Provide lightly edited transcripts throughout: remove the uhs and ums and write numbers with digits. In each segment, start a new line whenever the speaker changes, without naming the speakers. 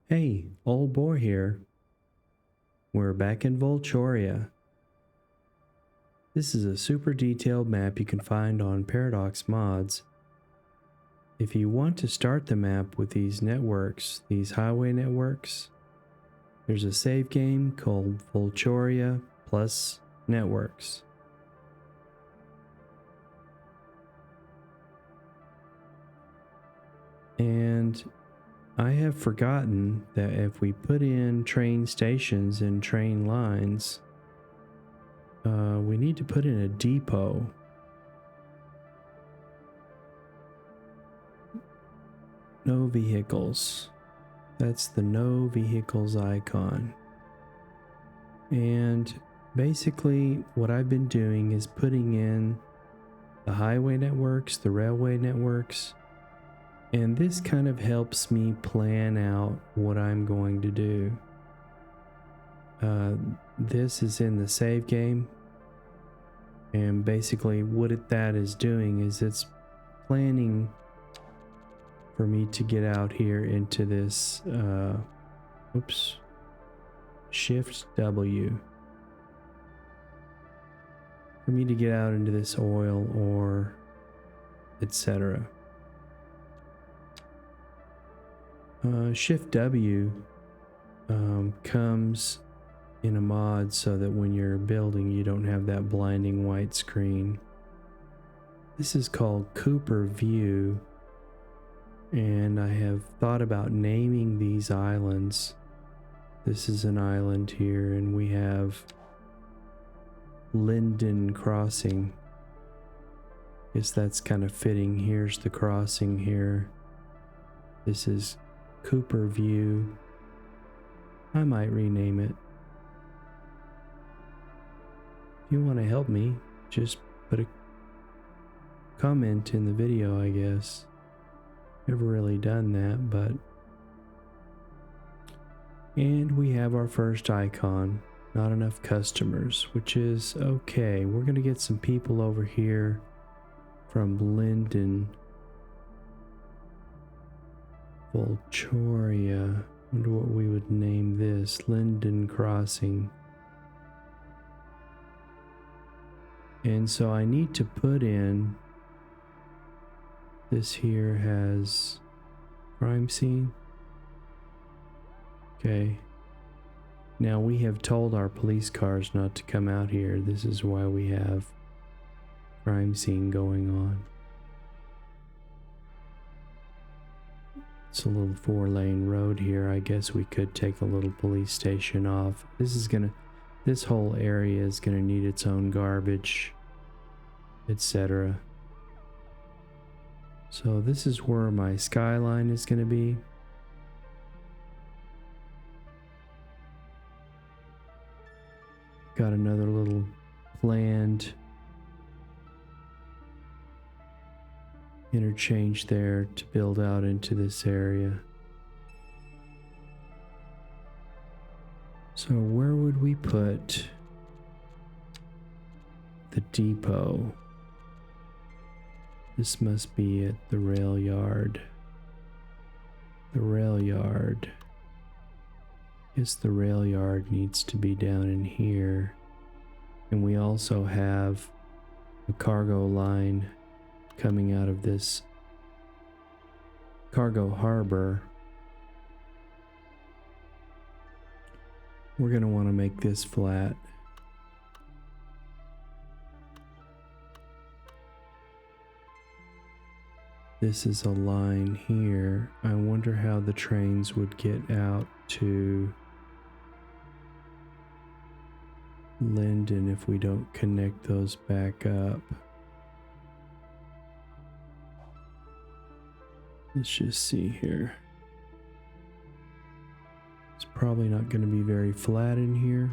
Hey, old boy here. We're back in Volchoria. This is a super detailed map you can find on Paradox Mods. If you want to start the map with these networks, these highway networks, there's a save game called Volchoria plus networks. And I have forgotten that if we put in train stations and train lines, we need to put in a depot. No vehicles. That's the no vehicles icon. And basically what I've been doing is putting in the highway networks, the railway networks, and this kind of helps me plan out what I'm going to do. This is in the save game, and basically what that is doing is it's planning for me to get out here into this Shift W, for me to get out into this oil or etc. Shift W comes in a mod so that when you're building you don't have that blinding white screen. This is called Cooper View, and I have thought about naming these islands. This is an island here, and we have Linden Crossing. Guess that's kind of fitting. Here's the crossing here. This is Cooper View. I might rename it. If you want to help me, just put a comment in the video, I guess. Never really done that, but... And we have our first icon. Not enough customers, which is okay. We're going to get some people over here from Linden. Volchoria. Wonder what we would name this. Linden Crossing. And so I need to put in, this here has crime scene. Okay. Now we have told our police cars not to come out here. This is why we have crime scene going on. It's a little 4-lane road here. I guess we could take a little police station off. This whole area is gonna need its own garbage, etc. So this is where my skyline is gonna be. Got another little planned interchange there to build out into this area. So where would we put the depot? This must be at the rail yard. The rail yard. Guess the rail yard needs to be down in here. And we also have a cargo line coming out of this cargo harbor. We're going to want to make this flat. This is a line here. I wonder how the trains would get out to Linden if we don't connect those back up. Let's just see here. It's probably not going to be very flat in here.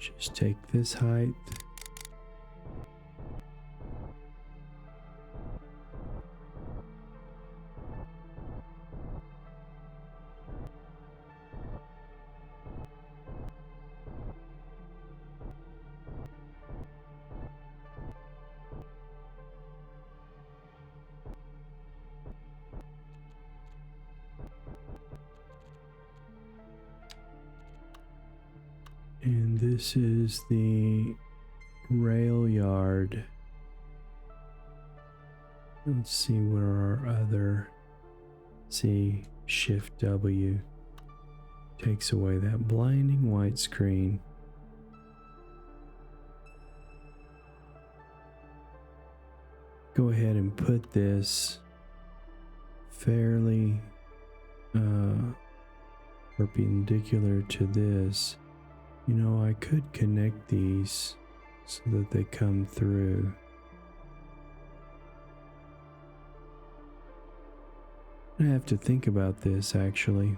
Just take this height. And this is the rail yard. Let's see where our other, see, Shift W takes away that blinding white screen. Go ahead and put this fairly perpendicular to this. You know, I could connect these so that they come through. I have to think about this actually.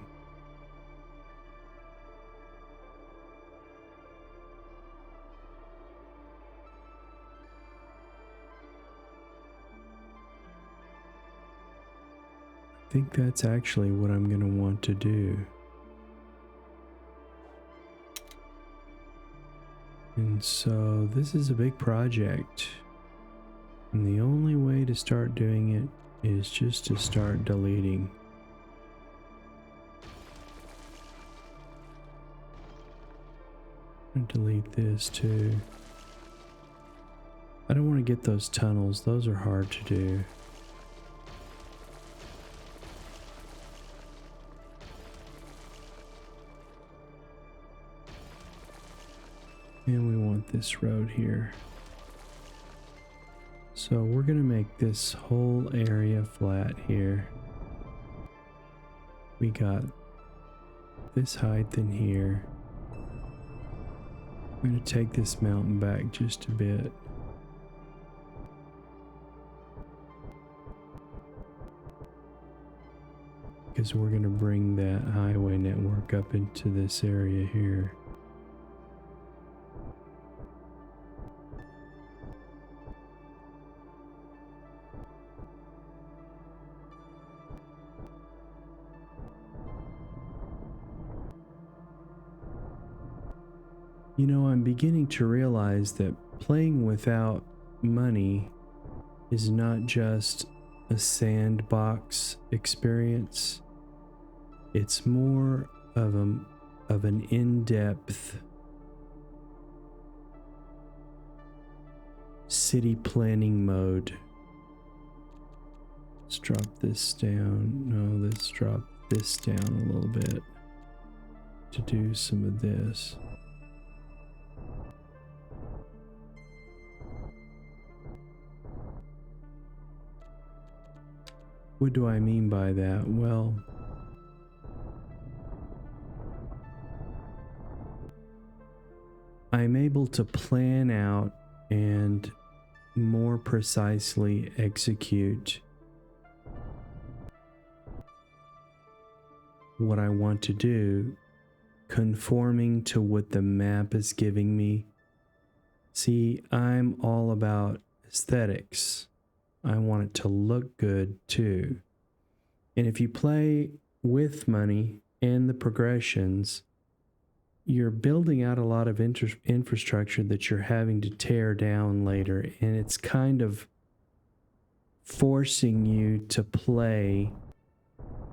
I think that's actually what I'm going to want to do. And so this is a big project. And the only way to start doing it is just to start deleting. I'm gonna delete this too. I don't want to get those tunnels. Those are hard to do. And we want this road here. So we're going to make this whole area flat here. We got this height in here. I'm going to take this mountain back just a bit. Because we're going to bring that highway network up into this area here. You know, I'm beginning to realize that playing without money is not just a sandbox experience. It's more of an in-depth city planning mode. Let's drop this down. No, let's drop this down a little bit to do some of this. What do I mean by that? Well, I'm able to plan out and more precisely execute what I want to do, conforming to what the map is giving me. See, I'm all about aesthetics. I want it to look good too. And if you play with money and the progressions, you're building out a lot of infrastructure that you're having to tear down later. And it's kind of forcing you to play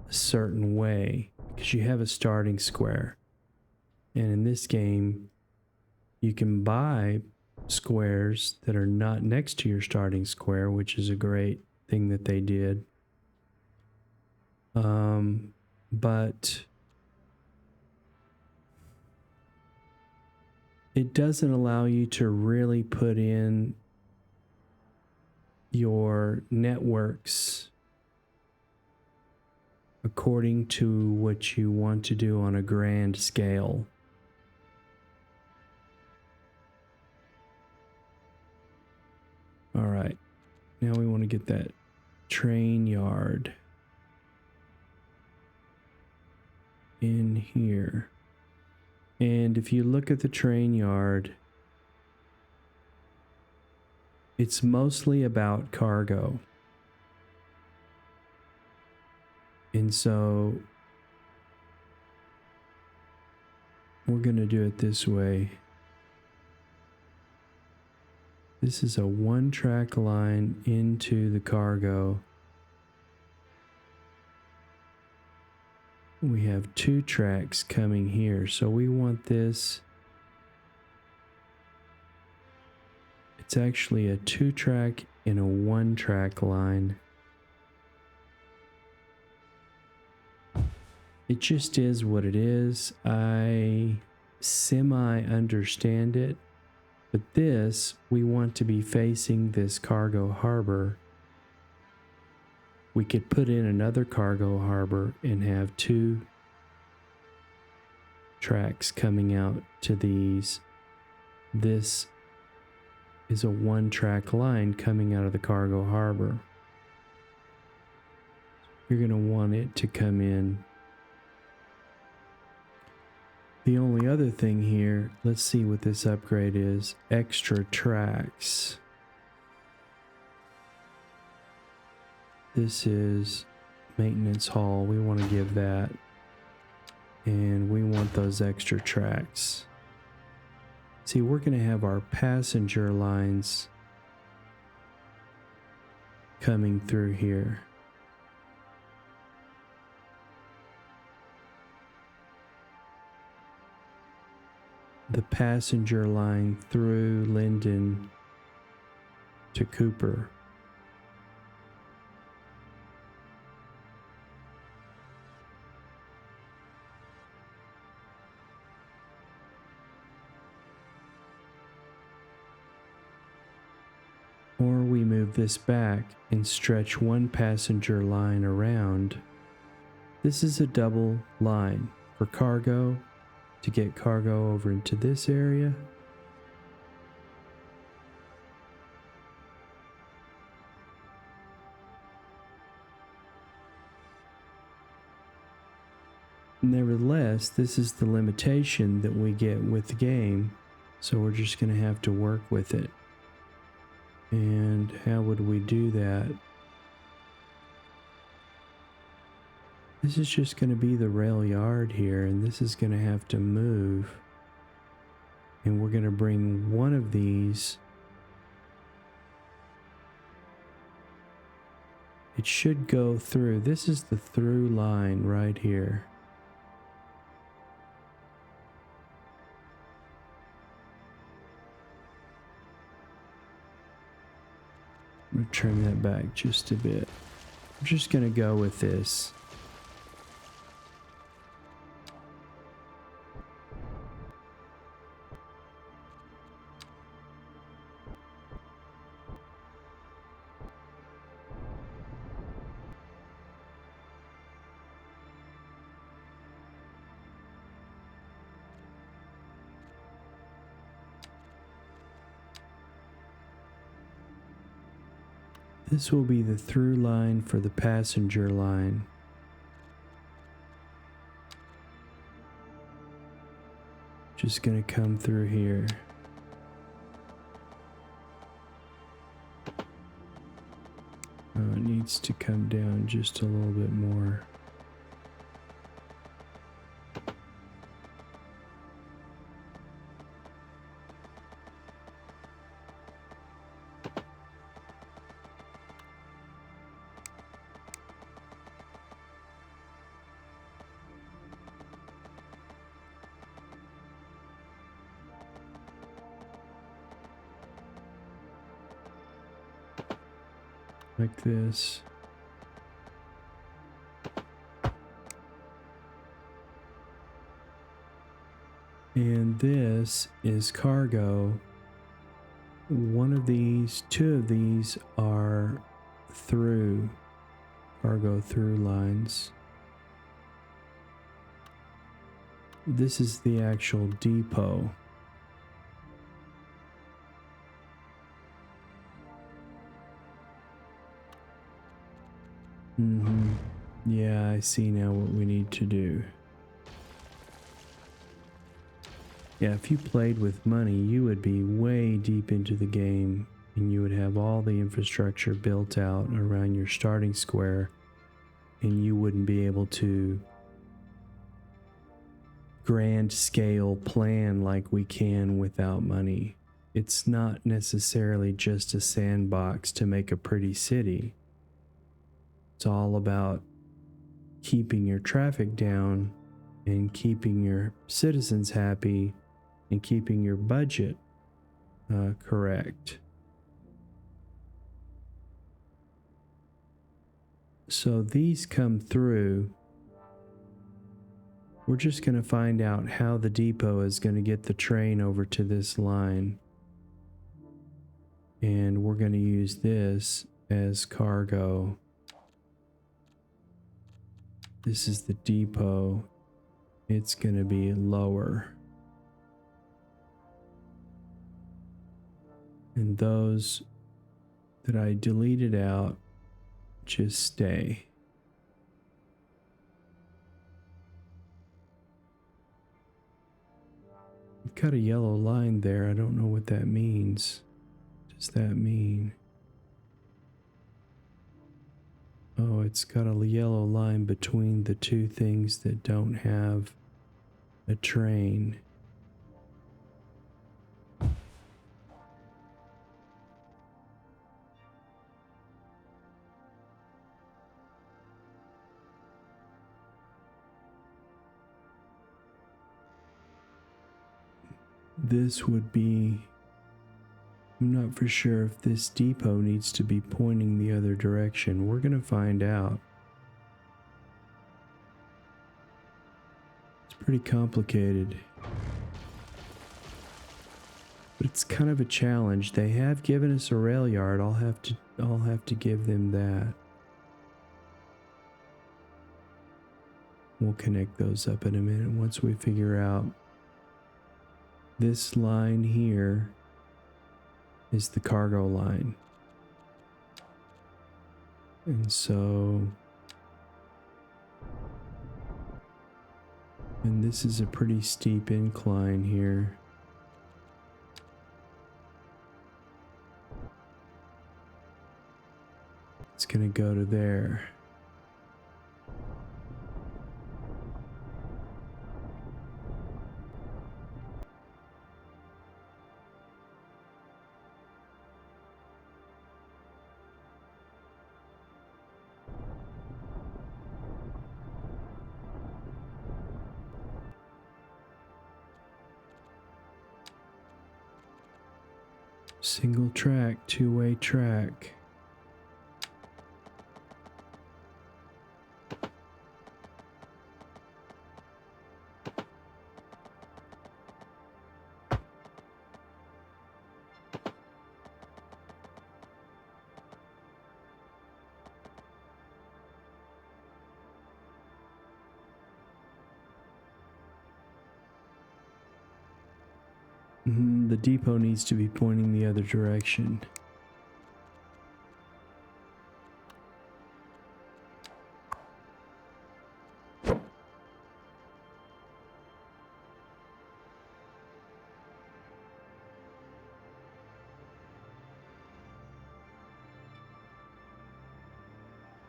a certain way because you have a starting square. And in this game, you can buy squares that are not next to your starting square, which is a great thing that they did. But it doesn't allow you to really put in your networks according to what you want to do on a grand scale. All right, now we want to get that train yard in here. And if you look at the train yard, it's mostly about cargo. And so we're going to do it this way. This is a one-track line into the cargo. We have 2 tracks coming here, so we want this It's actually a 2-track and a 1-track line. It just is what it is. I semi-understand it, but this, we want to be facing this cargo harbor. We could put in another cargo harbor and have 2 tracks coming out to these. This is a 1-track line coming out of the cargo harbor. You're going to want it to come in. The only other thing here, let's see what this upgrade is. Extra tracks. This is maintenance hall. We want to give that. And we want those extra tracks. See, we're going to have our passenger lines coming through here. The passenger line through Linden to Cooper. Or we move this back and stretch one passenger line around. This is a double line for cargo, to get cargo over into this area. Nevertheless, this is the limitation that we get with the game, so we're just going to have to work with it. And how would we do that? This is just going to be the rail yard here, and this is going to have to move. And we're going to bring one of these. It should go through. This is the through line right here. I'm going to trim that back just a bit. I'm just going to go with this. This will be the through line for the passenger line. Just going to come through here. Oh, it needs to come down just a little bit more. Like this. And this is cargo. One of these, 2 of these are through, cargo through lines. This is the actual depot. Yeah, I see now what we need to do. Yeah, if you played with money, you would be way deep into the game and you would have all the infrastructure built out around your starting square, and you wouldn't be able to grand scale plan like we can without money. It's not necessarily just a sandbox to make a pretty city. It's all about keeping your traffic down and keeping your citizens happy and keeping your budget correct. So these come through. We're just going to find out how the depot is going to get the train over to this line. And we're going to use this as cargo. This is the depot. It's going to be lower. And those that I deleted out just stay. I've got a yellow line there. I don't know what that means. What does that mean? Oh, it's got a yellow line between the two things that don't have a train. This would be, I'm not for sure if this depot needs to be pointing the other direction. We're going to find out. It's pretty complicated. But it's kind of a challenge. They have given us a rail yard. I'll have to give them that. We'll connect those up in a minute once we figure out. This line here is the cargo line. And so, and this is a pretty steep incline here. It's gonna go to there. Single track, two-way track. The depot needs to be pointing the other direction.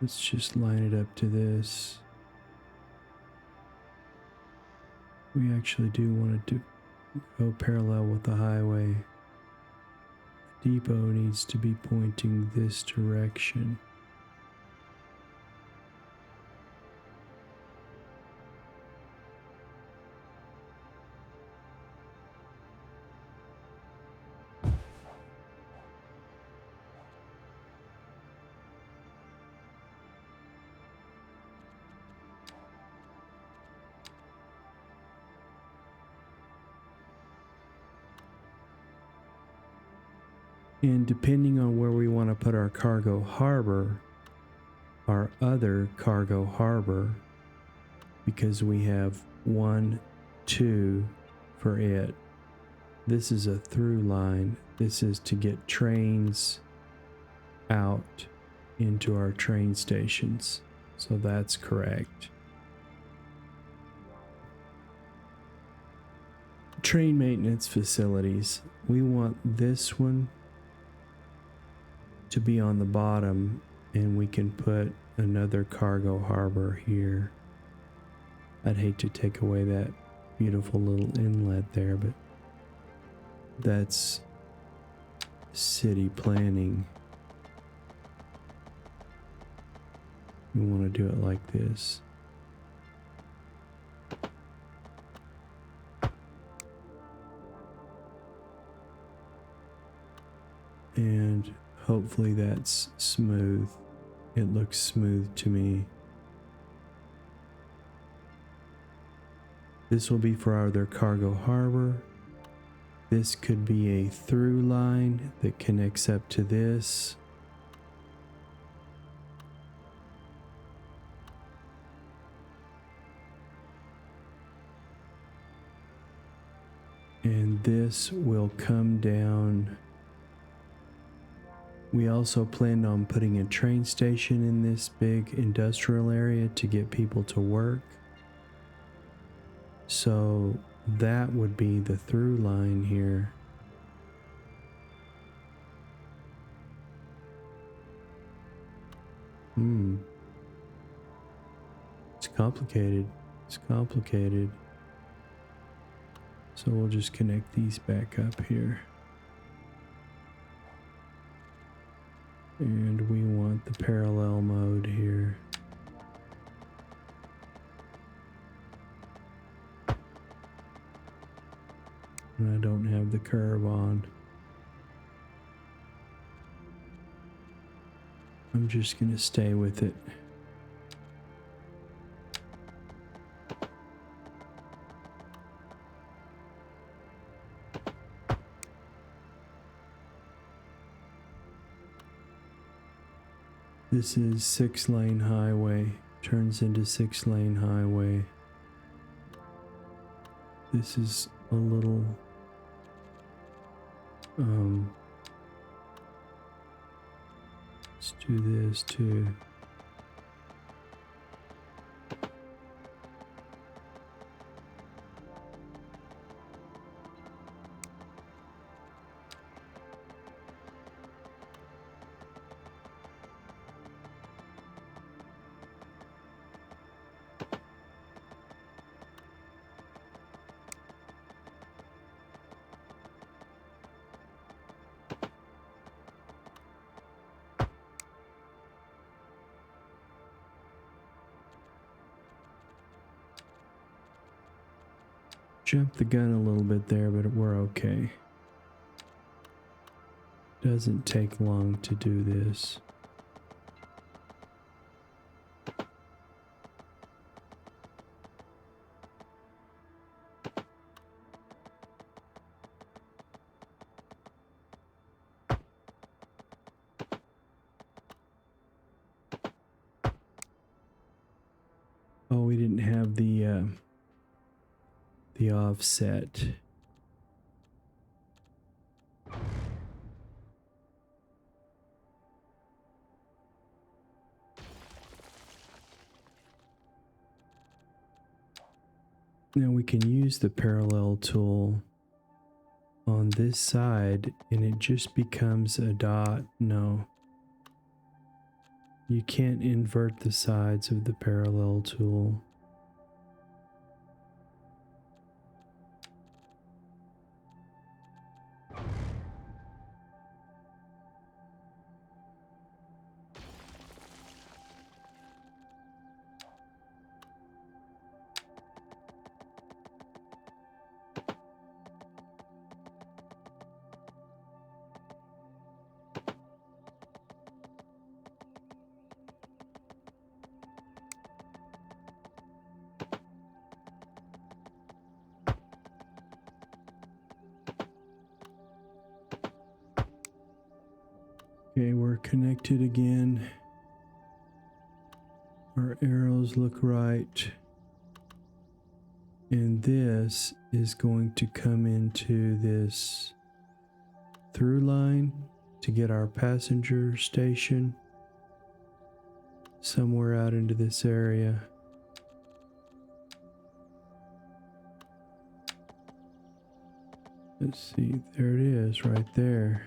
Let's just line it up to this. We actually do want to go parallel with the highway. The depot needs to be pointing this direction. And depending on where we want to put our cargo harbor, our other cargo harbor, because we have 1, 2 for it. This is a through line. This is to get trains out into our train stations. So that's correct. Train maintenance facilities. We want this one to be on the bottom, and we can put another cargo harbor here. I'd hate to take away that beautiful little inlet there, but that's city planning. We want to do it like this. And hopefully that's smooth. It looks smooth to me. This will be for our cargo harbor. This could be a through line that connects up to this. And this will come down. We also planned on putting a train station in this big industrial area to get people to work. So that would be the through line here. It's complicated. It's complicated. So we'll just connect these back up here. And we want the parallel mode here. And I don't have the curve on. I'm just going to stay with it. This is 6-lane highway, turns into 6-lane highway. This is a little, let's do this too. Jumped the gun a little bit there, but we're okay. Doesn't take long to do this. Oh, we didn't have the offset. Now we can use the parallel tool on this side and it just becomes a dot. No. You can't invert the sides of the parallel tool. Okay, we're connected again. Our arrows look right. And this is going to come into this through line to get our passenger station somewhere out into this area. Let's see, there it is right there.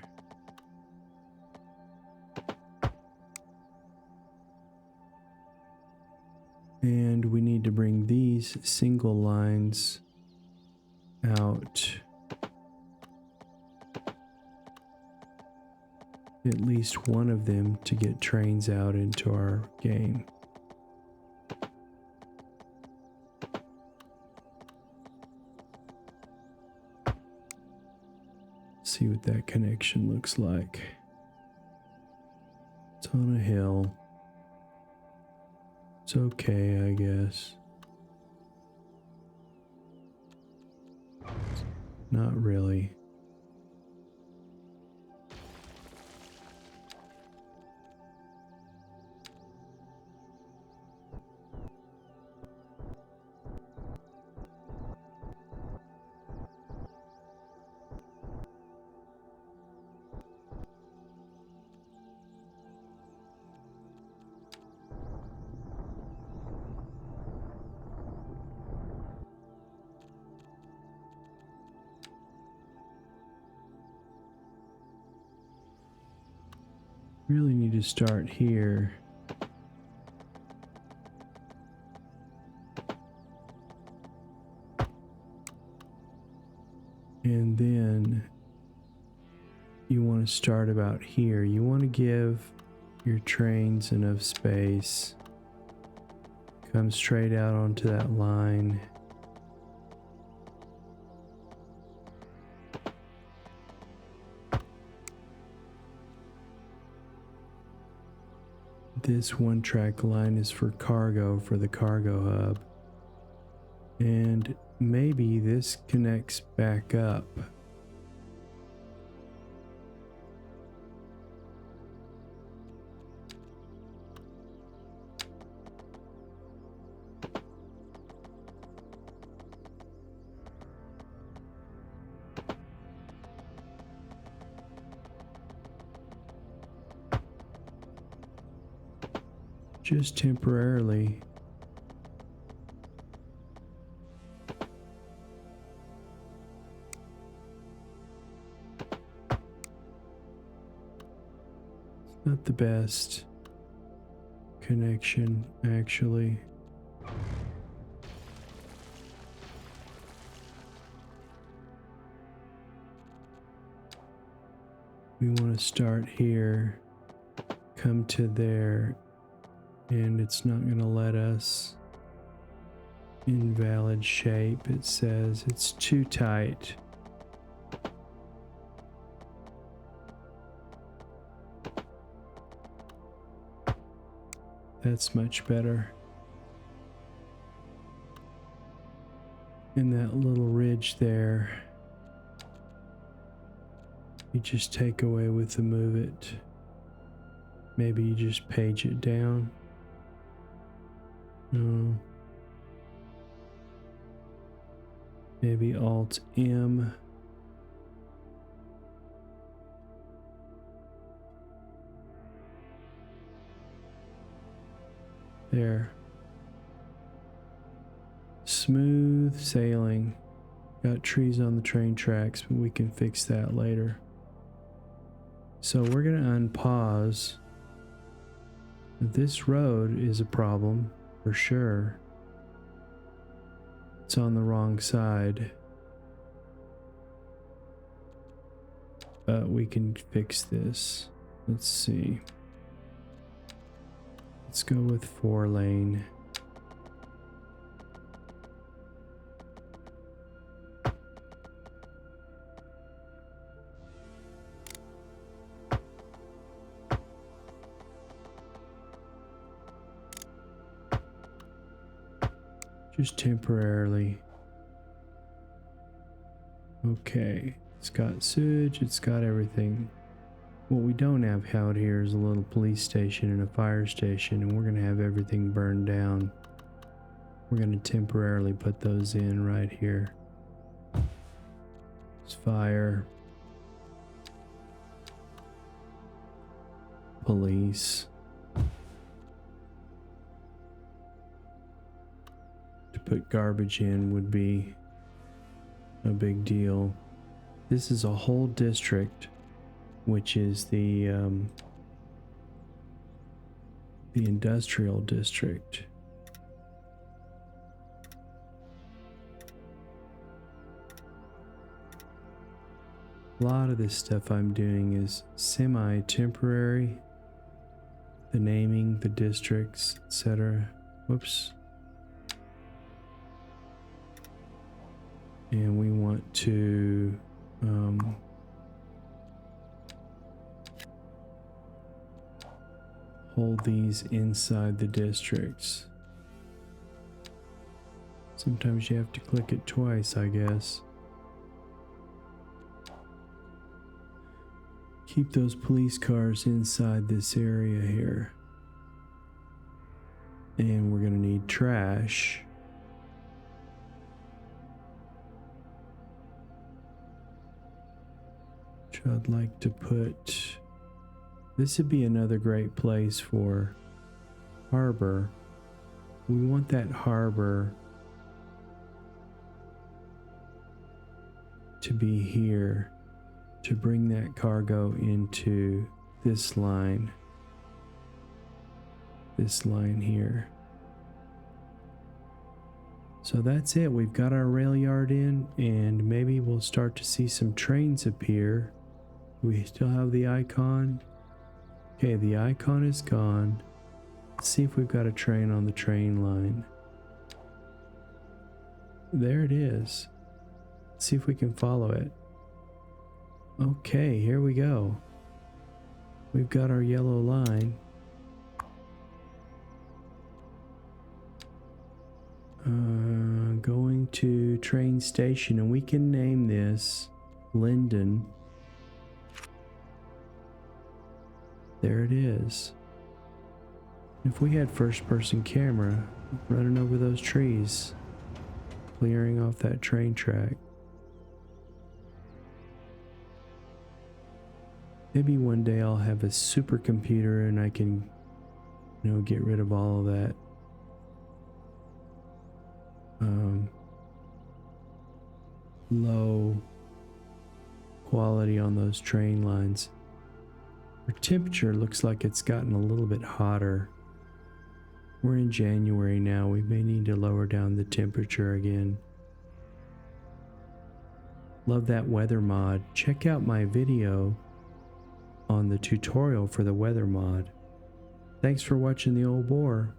And we need to bring these single lines out. At least one of them to get trains out into our game. See what that connection looks like. It's on a hill. It's okay, I guess. Not really. Really need to start here. And then you want to start about here. You want to give your trains enough space. Come straight out onto that line. This one track line is for cargo, for the cargo hub. And maybe this connects back up. Just temporarily. It's not the best connection, actually. We want to start here, come to there, and it's not going to let us. Invalid shape, it says it's too tight. That's much better. And that little ridge there, you just take away with the move it. Maybe you just page it down. No. Maybe Alt M. There. Smooth sailing. Got trees on the train tracks, but we can fix that later. So we're going to unpause. This road is a problem for sure. It's on the wrong side. But we can fix this. Let's see. Let's go with 4-lane. Just temporarily. Okay, it's got sewage, it's got everything. What we don't have out here is a little police station and a fire station, and we're going to have everything burned down. We're going to temporarily put those in right here. It's fire. Police. To put garbage in would be a big deal. This is a whole district, which is the industrial district. A lot of this stuff I'm doing is semi-temporary. The naming, the districts, etc. Whoops. And we want to hold these inside the districts. Sometimes you have to click it twice, I guess. Keep those police cars inside this area here. And we're gonna need trash. Which I'd like to put... This would be another great place for harbor. We want that harbor to be here to bring that cargo into this line here. So that's it. We've got our rail yard in, and maybe we'll start to see some trains appear. We still have the icon. Okay, the icon is gone. Let's see if we've got a train on the train line. There it is. Let's see if we can follow it. Okay, here we go. We've got our yellow line. Going to train station, and we can name this Linden. There it is. If we had first-person camera running over those trees, clearing off that train track. Maybe one day I'll have a supercomputer and I can, get rid of all of that low quality on those train lines. Our temperature looks like it's gotten a little bit hotter. We're in January now. We may need to lower down the temperature again. Love that weather mod. Check out my video on the tutorial for the weather mod. Thanks for watching the old boar.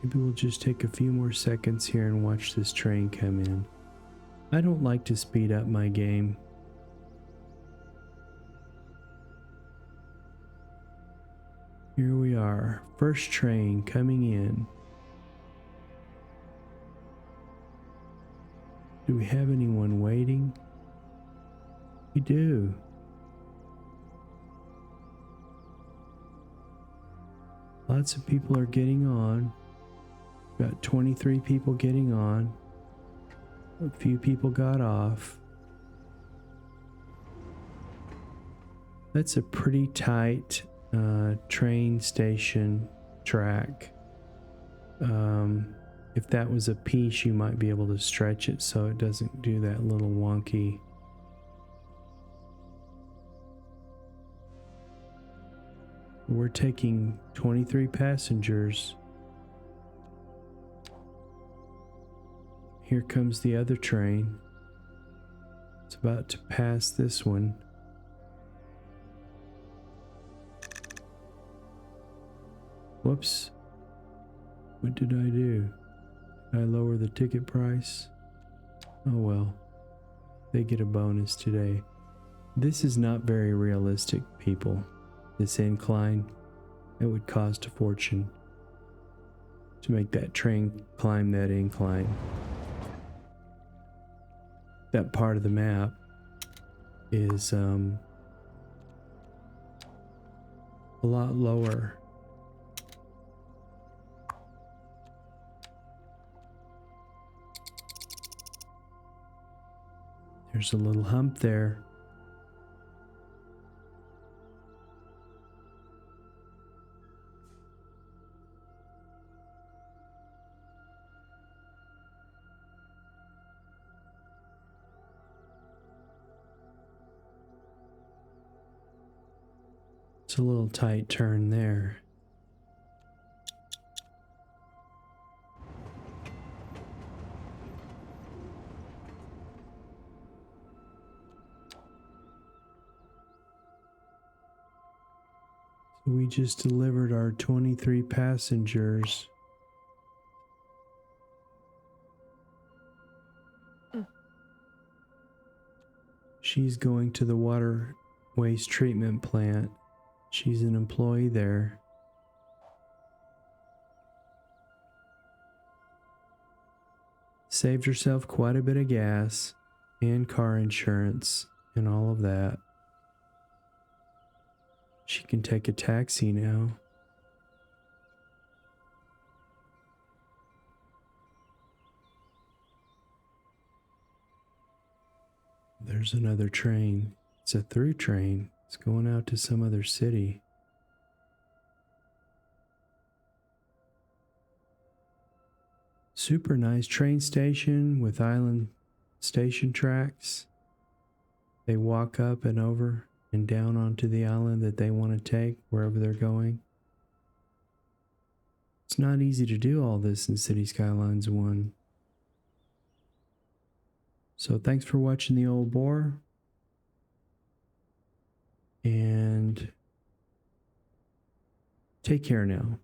Maybe we'll just take a few more seconds here and watch this train come in. I don't like to speed up my game. Here we are, first train coming in. Do we have anyone waiting? We do. Lots of people are getting on. Got 23 people getting on. A few people got off. That's a pretty tight train station track. If that was a piece, you might be able to stretch it so it doesn't do that little wonky. We're taking 23 passengers. Here comes the other train. It's about to pass this one. Whoops. What did I do? Did I lower the ticket price? Oh well. They get a bonus today. This is not very realistic, people. This incline, it would cost a fortune to make that train climb that incline. That part of the map is a lot lower. There's a little hump there. It's a little tight turn there. So we just delivered our 23 passengers. She's going to the water waste treatment plant. She's an employee there. Saved herself quite a bit of gas and car insurance and all of that. She can take a taxi now. There's another train. It's a through train. It's going out to some other city. Super nice train station with island station tracks. They walk up and over and down onto the island that they want to take wherever they're going. It's not easy to do all this in City Skylines 1. So thanks for watching the old boar. And take care now.